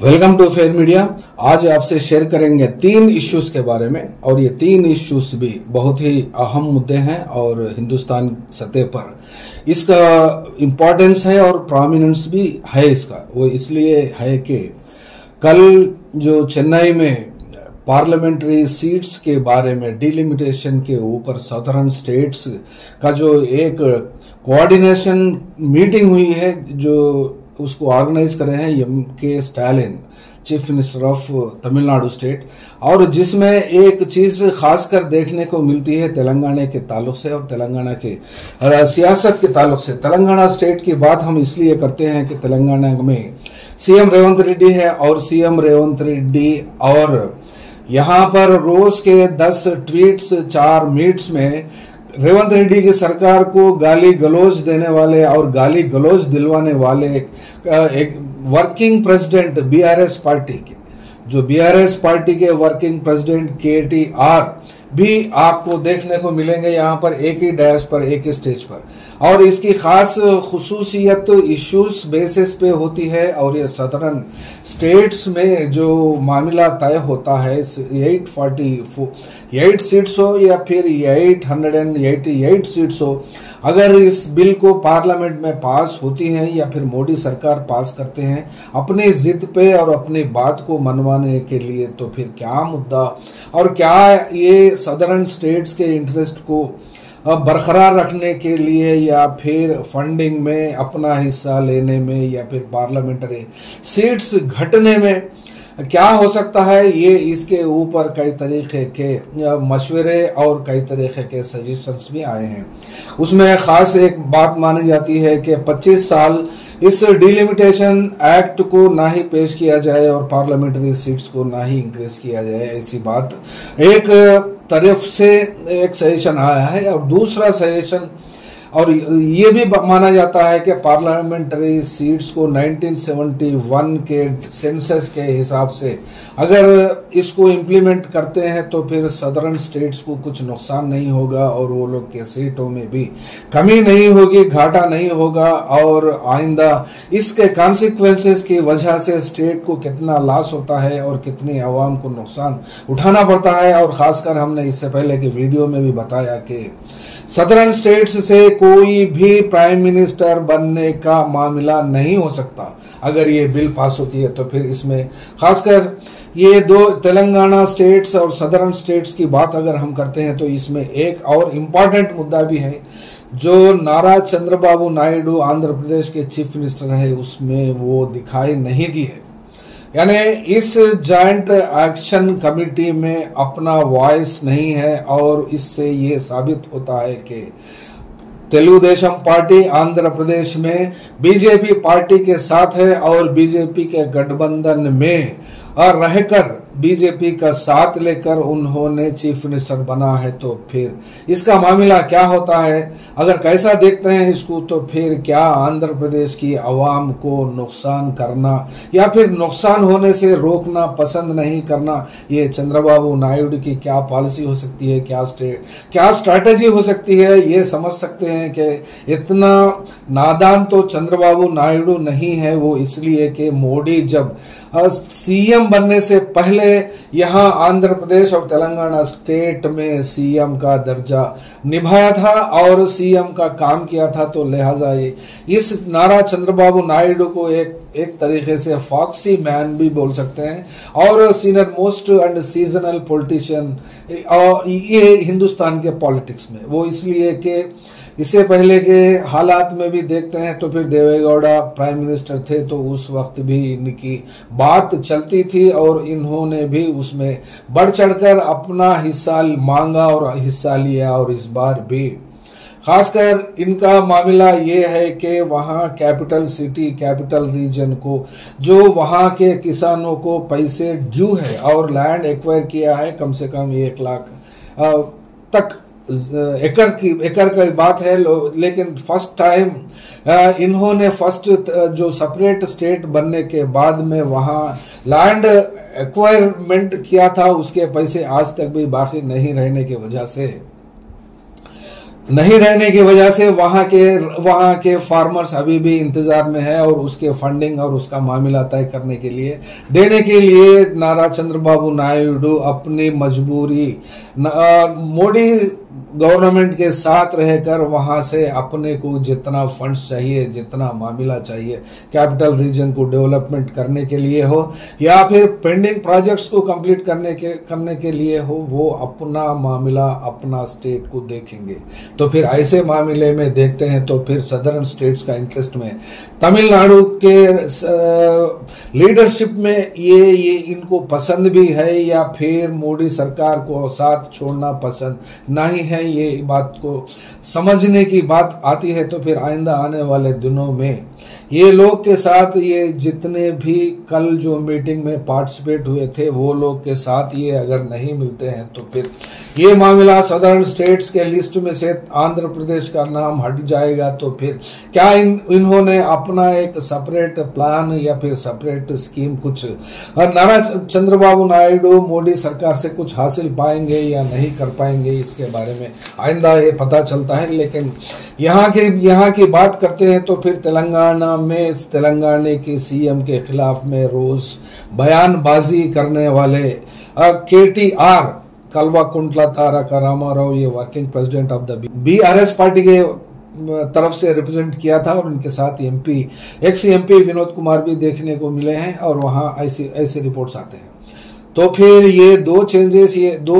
Welcome to fair media. आज आपसे share करेंगे 3 इश्यूज के बारे में और ये 3 इश्यूज भी बहुत ही अहम मुद्दे हैं और हिंदुस्तान सतह पर इसका इम्पोर्टेंस है और प्रोमिनेंस भी है। इसका वो इसलिए है कि कल जो चेन्नई में पार्लियामेंट्री सीट्स के बारे में डिलिमिटेशन के ऊपर सदर्न स्टेट्स का जो एक कोऑर्डिनेशन मीटिंग हुई है, जो उसको ऑर्गेनाइज करे हैं MK. Stalin, chief minister of Tamil Nadu state, और जिसमें एक चीज खासकर देखने को मिलती है तेलंगाना के ताल्लुक से और तेलंगाना के सियासत के ताल्लुक से। तेलंगाना स्टेट की बात हम इसलिए करते हैं कि तेलंगाना में सीएम रेवंत रेड्डी है और सीएम रेवंत रेड्डी और यहाँ पर रोज के 10 ट्वीट्स 4 मीट्स में रेवंत रेड्डी की सरकार को गाली गलौज देने वाले और गाली गलौज दिलवाने वाले एक वर्किंग प्रेसिडेंट बीआरएस पार्टी के, जो बीआरएस पार्टी के वर्किंग प्रेसिडेंट केटीआर भी आपको देखने को मिलेंगे यहाँ पर एक ही डैश पर, एक ही स्टेज पर। और इसकी खास खुसूसियत इश्यूज बेसिस पे होती है और ये सदर्न स्टेट्स में जो मामला तय होता है 848 सीट्स हो या फिर 888 सीट्स हो, अगर इस बिल को पार्लियामेंट में पास होती है या फिर मोदी सरकार पास करते हैं अपनी जिद पे और अपनी बात को मनवाने के लिए, तो फिर क्या मुद्दा और क्या ये सदर्न स्टेट्स के इंटरेस्ट को बरकरार रखने के लिए या फिर फंडिंग में अपना हिस्सा लेने में या फिर पार्लियामेंट्री सीट्स घटने में क्या हो सकता है, ये इसके ऊपर कई तरीके के मशवरे और कई तरीके के सजेशंस भी आए हैं। उसमें खास एक बात मानी जाती है कि 25 साल इस डिलिमिटेशन एक्ट को ना ही पेश किया जाए और पार्लियामेंट्री सीट्स को ना ही इंक्रीज किया जाए, ऐसी बात एक तरफ से एक सजेशन आया है। और दूसरा सजेशन और ये भी माना जाता है कि पार्लियामेंट्री सीट्स को 1971 के सेंसस के हिसाब से अगर इसको इम्प्लीमेंट करते हैं तो फिर सदर्न स्टेट्स को कुछ नुकसान नहीं होगा और वो लोग के सीटों में भी कमी नहीं होगी, घाटा नहीं होगा, और आइंदा इसके कॉन्सिक्वेंसेस की वजह से स्टेट को कितना लॉस होता है और कितनी आवाम को नुकसान उठाना पड़ता है। और खासकर हमने इससे पहले की वीडियो में भी बताया कि सदर्न स्टेट्स से कोई भी प्राइम मिनिस्टर बनने का मामला नहीं हो सकता अगर ये बिल पास होती है। तो फिर इसमें खासकर ये 2 तेलंगाना स्टेट्स और सदर्न स्टेट्स की बात अगर हम करते हैं तो इसमें एक और इम्पॉर्टेंट मुद्दा भी है, जो नारा चंद्रबाबू नायडू आंध्र प्रदेश के चीफ मिनिस्टर है उसमें वो दिखाई नहीं दी है। यानी इस जॉइंट एक्शन कमेटी में अपना वॉइस नहीं है और इससे ये साबित होता है कि तेलुगुदेशम पार्टी आंध्र प्रदेश में बीजेपी पार्टी के साथ है और बीजेपी के गठबंधन में रहकर बीजेपी का साथ लेकर उन्होंने चीफ मिनिस्टर बना है। तो फिर इसका मामला क्या होता है, अगर कैसा देखते हैं इसको, तो फिर क्या आंध्र प्रदेश की आवाम को नुकसान करना या फिर नुकसान होने से रोकना पसंद नहीं करना, ये चंद्रबाबू नायडू की क्या पॉलिसी हो सकती है, क्या स्ट्रैटेजी हो सकती है, ये समझ सकते हैं कि इतना नादान तो चंद्रबाबू नायडू नहीं है। वो इसलिए कि मोदी जब सीएम बनने से पहले यहाँ आंध्र प्रदेश और तेलंगाना स्टेट में सीएम का दर्जा निभाया था और सीएम का काम किया था, तो लिहाजा इस नारा चंद्रबाबू नायडू को एक तरीके से फॉक्सी मैन भी बोल सकते हैं और senior most and seasonal politician और ये हिंदुस्तान के पॉलिटिक्स में। वो इसलिए कि इससे पहले के हालात में भी देखते हैं तो फिर देवेगौड़ा प्राइम मिनिस्टर थे तो उस वक्त भी इनकी बात चलती थी और इन्होंने भी उसमें बढ़ चढ़कर अपना हिस्सा मांगा और हिस्सा लिया। और इस बार भी खासकर इनका मामला ये है कि वहाँ कैपिटल सिटी कैपिटल रीजन को जो वहाँ के किसानों को पैसे ड्यू है और लैंड एक्वायर किया है कम से कम 1 लाख तक एकड़ की बात है, लेकिन फर्स्ट टाइम इन्होंने जो सेपरेट स्टेट बनने के बाद में वहाँ लैंड एक्वायरमेंट किया था, उसके पैसे आज तक भी बाकी नहीं रहने की वजह से नहीं रहने की वजह से वहां के फार्मर्स अभी भी इंतजार में है और उसके फंडिंग और उसका मामला तय करने के लिए देने के लिए नारा चंद्रबाबू नायडू अपनी मजबूरी मोदी गवर्नमेंट के साथ रहकर वहां से अपने को जितना फंड्स चाहिए, जितना मामला चाहिए कैपिटल रीजन को डेवलपमेंट करने के लिए हो या फिर पेंडिंग प्रोजेक्ट्स को कंप्लीट करने के लिए हो, वो अपना मामला अपना स्टेट को देखेंगे। तो फिर ऐसे मामले में देखते हैं तो फिर सदर्न स्टेट्स का इंटरेस्ट में तमिलनाडु के लीडरशिप में ये इनको पसंद भी है या फिर मोदी सरकार को साथ छोड़ना पसंद नहीं है, ये बात को समझने की बात आती है। तो फिर आइंदा आने वाले दिनों में ये लोग के साथ, ये जितने भी कल जो मीटिंग में पार्टिसिपेट हुए थे वो लोग के साथ ये अगर नहीं मिलते हैं तो फिर ये मामला सदर्न स्टेट्स के लिस्ट में से आंध्र प्रदेश का नाम हट जाएगा। तो फिर क्या इन्होंने अपना एक सेपरेट प्लान या फिर सेपरेट स्कीम कुछ नारा चंद्रबाबू नायडू मोदी सरकार से कुछ हासिल पाएंगे या नहीं कर पाएंगे, इसके बारे में आइंदा ये पता चलता है। लेकिन यहाँ की बात करते हैं तो फिर तेलंगाना में तेलंगाना के सीएम के खिलाफ में रोज बयानबाजी करने वाले KTR कल्वाकुंटला तारका रामाराव, ये working president of the BRS party के तरफ से रिप्रेजेंट किया था और उनके साथ एक्स एमपी विनोद कुमार भी देखने को मिले हैं और वहां ऐसे रिपोर्ट्स आते हैं। तो फिर ये दो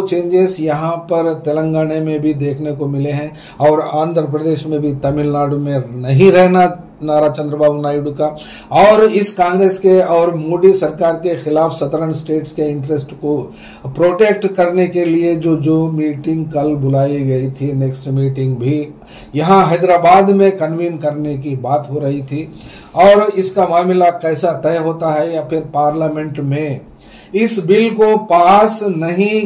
चेंजेस यहाँ पर तेलंगाना में भी देखने को मिले हैं और आंध्र प्रदेश में भी तमिलनाडु में नहीं रहना नारा चंद्रबाबू नायडू का, और इस कांग्रेस के और मोदी सरकार के खिलाफ सदर्न स्टेट्स के इंटरेस्ट को प्रोटेक्ट करने के लिए जो मीटिंग कल बुलाई गई थी, नेक्स्ट मीटिंग भी यहाँ हैदराबाद में कन्वीन करने की बात हो रही थी। और इसका मामला कैसा तय होता है या फिर पार्लियामेंट में इस बिल को पास नहीं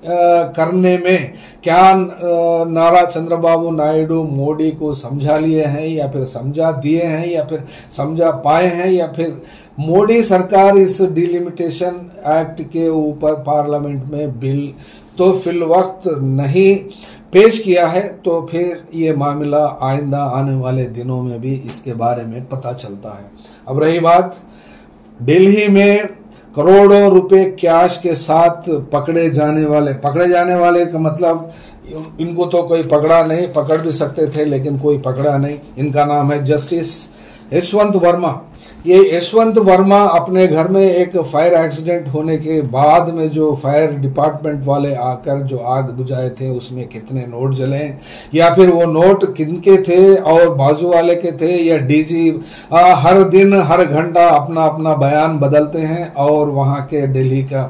करने में क्या नारा चंद्रबाबू नायडू मोदी को समझा लिए हैं या फिर समझा दिए हैं या फिर समझा पाए हैं या फिर मोदी सरकार इस डिलिमिटेशन एक्ट के ऊपर पार्लियामेंट में बिल तो फिल वक्त नहीं पेश किया है। तो फिर ये मामला आइंदा आने वाले दिनों में भी इसके बारे में पता चलता है। अब रही बात दिल्ली में करोड़ों रुपए कैश के साथ पकड़े जाने वाले का मतलब इनको तो कोई पकड़ा नहीं, पकड़ भी सकते थे लेकिन कोई पकड़ा नहीं। इनका नाम है जस्टिस यशवंत वर्मा। ये यशवंत वर्मा अपने घर में एक फायर एक्सीडेंट होने के बाद में जो फायर डिपार्टमेंट वाले आकर जो आग बुझाए थे उसमें कितने नोट जले या फिर वो नोट किनके थे और बाजू वाले के थे या डीजी हर दिन हर घंटा अपना अपना बयान बदलते हैं। और वहां के दिल्ली का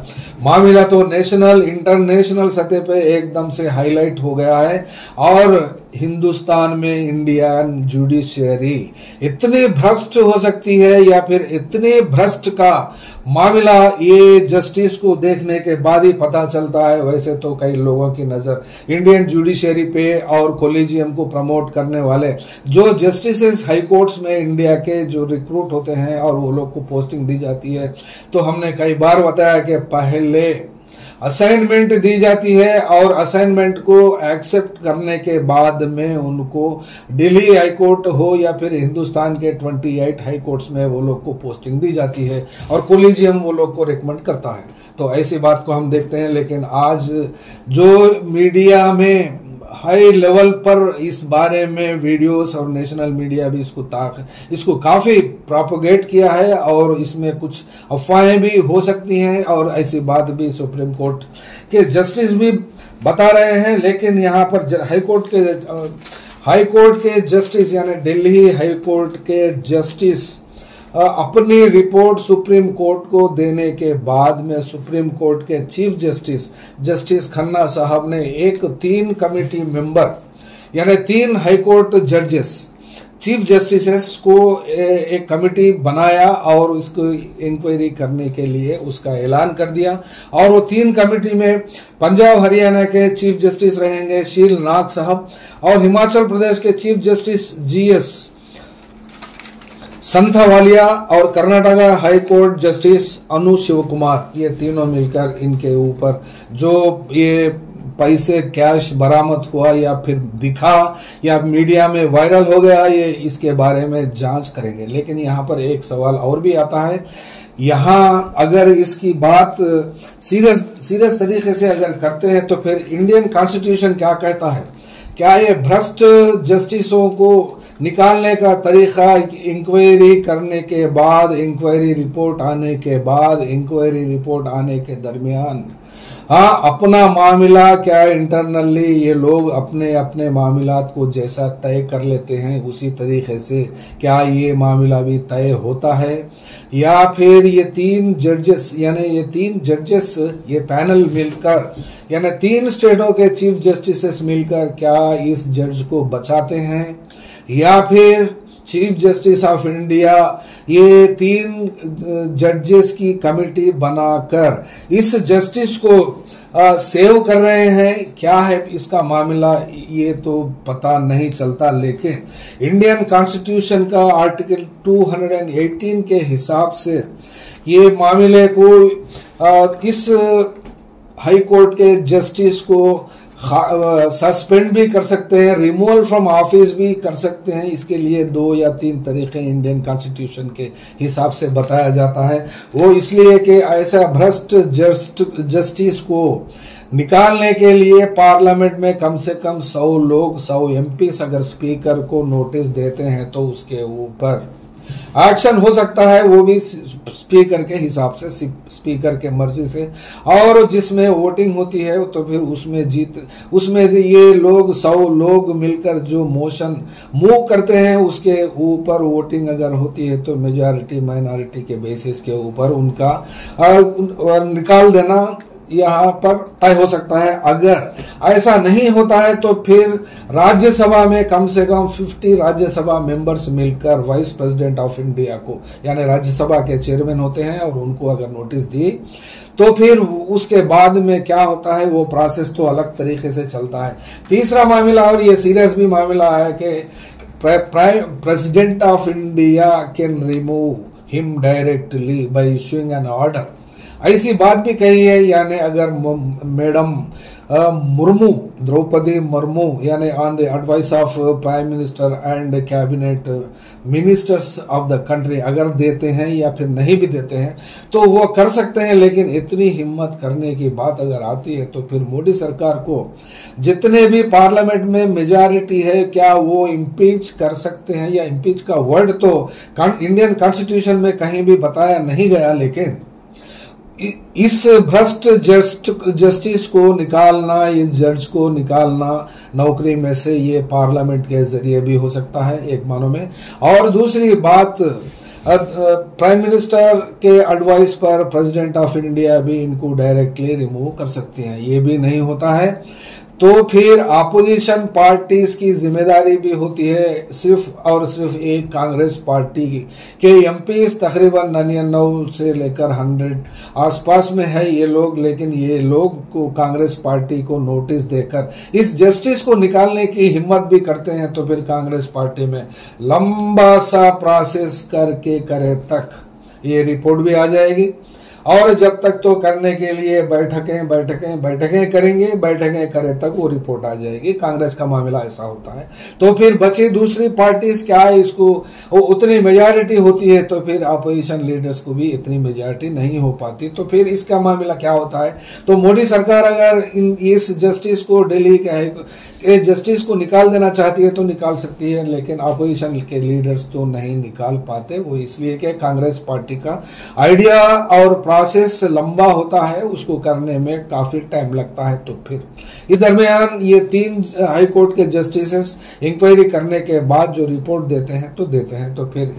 मामला तो नेशनल इंटरनेशनल सतह पे एकदम से हाईलाइट हो गया है। और हिंदुस्तान में इंडियन जुडिशियरी इतनी भ्रष्ट हो सकती है या फिर इतने भ्रष्ट का मामला ये जस्टिस को देखने के बाद ही पता चलता है। वैसे तो कई लोगों की नजर इंडियन जुडिशियरी पे और कोलिजियम को प्रमोट करने वाले जो जस्टिसेस हाई कोर्ट्स में इंडिया के जो रिक्रूट होते हैं और वो लोग को पोस्टिंग दी जाती है, तो हमने कई बार बताया कि पहले असाइनमेंट दी जाती है और असाइनमेंट को एक्सेप्ट करने के बाद में उनको दिल्ली हाई कोर्ट हो या फिर हिंदुस्तान के 28 हाई कोर्ट्स में वो लोग को पोस्टिंग दी जाती है और कोलिजियम वो लोग को रिकमेंड करता है। तो ऐसी बात को हम देखते हैं। लेकिन आज जो मीडिया में हाई लेवल पर इस बारे में वीडियोस और नेशनल मीडिया भी इसको काफी प्रोपोगेट किया है और इसमें कुछ अफवाहें भी हो सकती हैं और ऐसी बात भी सुप्रीम कोर्ट के जस्टिस भी बता रहे हैं। लेकिन यहाँ पर हाई कोर्ट के जस्टिस यानी दिल्ली हाई कोर्ट के जस्टिस अपनी रिपोर्ट सुप्रीम कोर्ट को देने के बाद में सुप्रीम कोर्ट के चीफ जस्टिस खन्ना साहब ने 3 कमेटी मेंबर यानी 3 हाई कोर्ट जजेस चीफ जस्टिसेस को एक कमेटी बनाया और उसको इंक्वायरी करने के लिए उसका ऐलान कर दिया। और वो 3 कमेटी में पंजाब हरियाणा के चीफ जस्टिस रहेंगे शील नाग साहब और हिमाचल प्रदेश के चीफ जस्टिस GS संथावालिया और कर्नाटका हाई कोर्ट जस्टिस अनु शिव कुमार, ये तीनों मिलकर इनके ऊपर जो ये पैसे कैश बरामद हुआ या फिर दिखा या मीडिया में वायरल हो गया, ये इसके बारे में जांच करेंगे। लेकिन यहाँ पर एक सवाल और भी आता है, यहाँ अगर इसकी बात सीरियस तरीके से अगर करते हैं तो फिर इंडियन कॉन्स्टिट्यूशन क्या कहता है? क्या ये भ्रष्ट जस्टिसों को निकालने का तरीका इंक्वायरी करने के बाद, इंक्वायरी रिपोर्ट आने के बाद, इंक्वायरी रिपोर्ट आने के दरमियान अपना मामला क्या इंटरनली ये लोग अपने अपने मामलात को जैसा तय कर लेते हैं उसी तरीके से क्या ये मामला भी तय होता है? या फिर ये तीन जजेस ये पैनल मिलकर यानी 3 स्टेटों के चीफ जस्टिसेस मिलकर क्या इस जज को बचाते हैं? या फिर चीफ जस्टिस ऑफ इंडिया ये 3 जजेस की कमिटी बनाकर इस जस्टिस को सेव कर रहे हैं? क्या है इसका मामला, ये तो पता नहीं चलता। लेकिन इंडियन कॉन्स्टिट्यूशन का आर्टिकल 218 के हिसाब से ये मामले को इस हाई कोर्ट के जस्टिस को सस्पेंड भी कर सकते हैं, रिमूवल फ्रॉम ऑफिस भी कर सकते हैं। इसके लिए 2 या 3 तरीके इंडियन कॉन्स्टिट्यूशन के हिसाब से बताया जाता है। वो इसलिए कि ऐसा भ्रष्ट जस्टिस को निकालने के लिए पार्लियामेंट में कम से कम 100 एमपीस अगर स्पीकर को नोटिस देते हैं तो उसके ऊपर एक्शन हो सकता है, वो भी स्पीकर के हिसाब से, स्पीकर के मर्जी से। और जिसमें वोटिंग होती है तो फिर उसमें ये लोग 100 लोग मिलकर जो मोशन मूव करते हैं उसके ऊपर वोटिंग अगर होती है तो मेजॉरिटी माइनॉरिटी के बेसिस के ऊपर उनका निकाल देना यहाँ पर तय हो सकता है। अगर ऐसा नहीं होता है तो फिर राज्यसभा में कम से कम 50 राज्यसभा मेंबर्स मिलकर वाइस प्रेसिडेंट ऑफ इंडिया को, यानी राज्यसभा के चेयरमैन होते हैं, और उनको अगर नोटिस दी तो फिर उसके बाद में क्या होता है, वो प्रोसेस तो अलग तरीके से चलता है। तीसरा मामला, और ये सीरियस भी मामला है, कि president of India can remove him directly by issuing an order. ऐसी बात भी कही है, यानी अगर मैडम मुर्मू, द्रौपदी मुर्मू, यानी on the advice of prime minister and cabinet ministers of the country अगर देते हैं या फिर नहीं भी देते हैं तो वो कर सकते हैं। लेकिन इतनी हिम्मत करने की बात अगर आती है तो फिर मोदी सरकार को जितने भी पार्लियामेंट में मेजॉरिटी है क्या वो इम्पीच कर सकते हैं? या इम्पीच का वर्ड तो इंडियन कॉन्स्टिट्यूशन में कहीं भी बताया नहीं गया, लेकिन इस भ्रष्ट जस्टिस को निकालना, इस जज को निकालना नौकरी में से, ये पार्लियामेंट के जरिए भी हो सकता है एक मानों में। और दूसरी बात, प्राइम मिनिस्टर के एडवाइस पर प्रेसिडेंट ऑफ इंडिया भी इनको डायरेक्टली रिमूव कर सकते हैं, ये भी नहीं होता है। तो फिर अपोजिशन पार्टीज की जिम्मेदारी भी होती है, सिर्फ और सिर्फ एक कांग्रेस पार्टी के एमपीज तकरीबन 99 से लेकर 100 आसपास में है ये लोग। लेकिन ये लोग को कांग्रेस पार्टी को नोटिस देकर इस जस्टिस को निकालने की हिम्मत भी करते हैं तो फिर कांग्रेस पार्टी में लंबा सा प्रोसेस करे तक ये रिपोर्ट भी आ जाएगी। और जब तक तो करने के लिए बैठकें करेंगे, बैठकें करे तक वो रिपोर्ट आ जाएगी। कांग्रेस का मामला ऐसा होता है। तो फिर बची दूसरी पार्टीज क्या है, इसको उतनी मेजॉरिटी होती है तो फिर अपोजिशन लीडर्स को भी इतनी मेजॉरिटी नहीं हो पाती। तो फिर इसका मामला क्या होता है, तो मोदी सरकार अगर इस जस्टिस को, दिल्ली के जस्टिस को निकाल देना चाहती है तो निकाल सकती है, लेकिन अपोजिशन के लीडर्स तो नहीं निकाल पाते। वो इसलिए कि कांग्रेस पार्टी का आइडिया और प्रोसेस लंबा होता है, उसको करने में काफी टाइम लगता है। तो फिर इस दरमियान ये 3 हाई कोर्ट के जस्टिसेस इंक्वायरी करने के बाद जो रिपोर्ट देते हैं तो फिर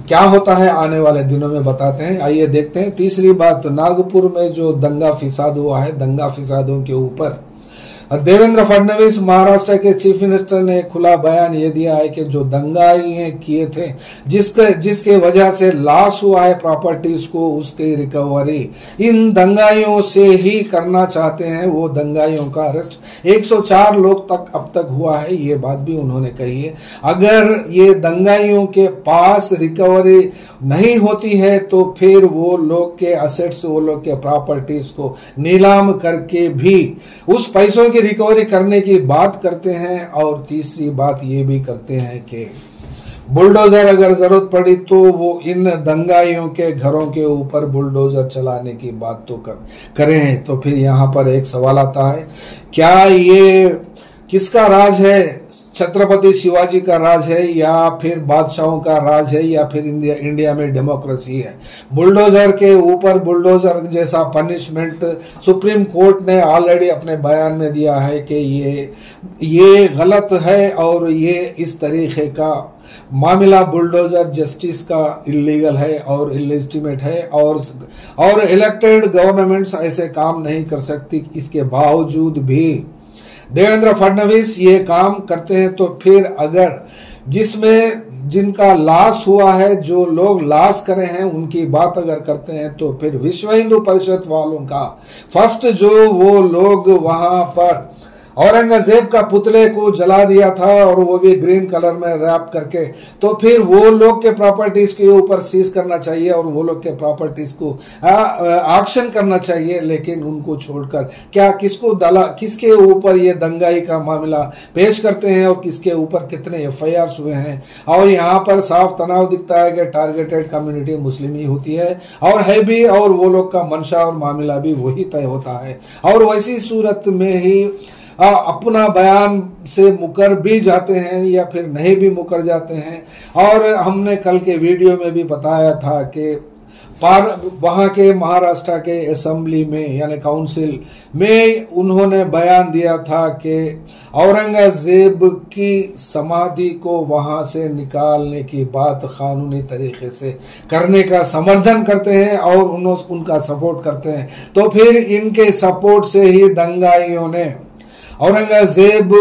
क्या होता है आने वाले दिनों में बताते हैं। आइए देखते हैं। तीसरी बात, नागपुर में जो दंगा फिसाद हुआ है, दंगा फिसादों के ऊपर देवेंद्र फडणवीस महाराष्ट्र के चीफ मिनिस्टर ने खुला बयान ये दिया है कि जो दंगाई किए थे, जिसके वजह से लॉस हुआ है प्रॉपर्टीज को, उसकी रिकवरी इन दंगाइयों से ही करना चाहते हैं। वो दंगाइयों का अरेस्ट 104 लोग तक अब तक हुआ है, ये बात भी उन्होंने कही है। अगर ये दंगाइयों के पास रिकवरी नहीं होती है तो फिर वो लोग के असेट्स, वो लोग के प्रॉपर्टीज को नीलाम करके भी उस पैसों की की रिकवरी करने की बात करते हैं, और तीसरी बात ये भी करते हैं कि बुलडोजर अगर जरूरत पड़ी तो वो इन दंगाइयों के घरों के ऊपर बुलडोजर चलाने की बात तो करें। तो फिर यहाँ पर एक सवाल आता है, क्या ये किसका राज है? छत्रपति शिवाजी का राज है, या फिर बादशाहों का राज है, या फिर इंडिया में डेमोक्रेसी है? बुलडोजर के ऊपर बुलडोजर जैसा पनिशमेंट सुप्रीम कोर्ट ने ऑलरेडी अपने बयान में दिया है कि ये गलत है, और ये इस तरीके का मामला बुलडोजर जस्टिस का इलीगल है और इलेजिटिमेट है, और इलेक्टेड गवर्नमेंट्स ऐसे काम नहीं कर सकती। इसके बावजूद भी देवेंद्र फडणवीस ये काम करते हैं। तो फिर अगर जिनका लॉस हुआ है, जो लोग लॉस करे हैं, उनकी बात अगर करते हैं, तो फिर विश्व हिंदू परिषद वालों का फर्स्ट जो वो लोग वहां पर औरंगजेब का पुतले को जला दिया था, और वो भी ग्रीन कलर में रैप करके, तो फिर वो लोग के प्रॉपर्टीज के ऊपर सीज करना चाहिए और वो लोग के प्रॉपर्टीज को ऑक्शन करना चाहिए। लेकिन उनको छोड़कर क्या किसके ऊपर ये दंगाई का मामला पेश करते हैं, और किसके ऊपर कितने FIRs हुए हैं। और यहाँ पर साफ तनाव दिखता है कि टारगेटेड कम्युनिटी मुस्लिम ही होती है, और है भी, और वो लोग का मंशा और मामला भी वही तय होता है। और वैसी सूरत में ही अपना बयान से मुकर भी जाते हैं, या फिर नहीं भी मुकर जाते हैं। और हमने कल के वीडियो में भी बताया था कि वहां के महाराष्ट्र के असेंबली में यानी काउंसिल में उन्होंने बयान दिया था कि औरंगजेब की समाधि को वहां से निकालने की बात कानूनी तरीके से करने का समर्थन करते हैं, और उनका सपोर्ट करते हैं। तो फिर इनके सपोर्ट से ही दंगाइयों ने औरंगजेब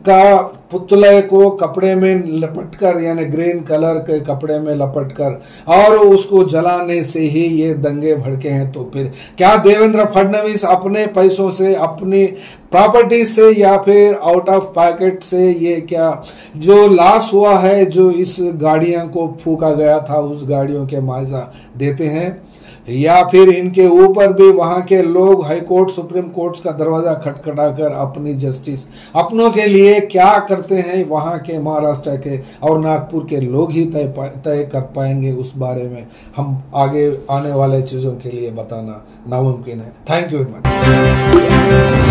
का पुतले को कपड़े में लपटकर, यानी ग्रीन कलर के कपड़े में लपटकर, और उसको जलाने से ही ये दंगे भड़के हैं। तो फिर क्या देवेंद्र फडणवीस अपने पैसों से, अपनी प्रॉपर्टी से, या फिर आउट ऑफ पॉकेट से ये क्या जो लॉस हुआ है, जो इस गाड़ियों को फूका गया था, उस गाड़ियों के मुआवजा देते हैं? या फिर इनके ऊपर भी वहां के लोग हाई कोर्ट, सुप्रीम कोर्ट का दरवाजा खटखटाकर अपनी जस्टिस अपनों के लिए क्या करते हैं, वहां के महाराष्ट्र के और नागपुर के लोग ही तय कर पाएंगे। उस बारे में हम आगे आने वाले चीजों के लिए बताना नामुमकिन है। Thank you very much.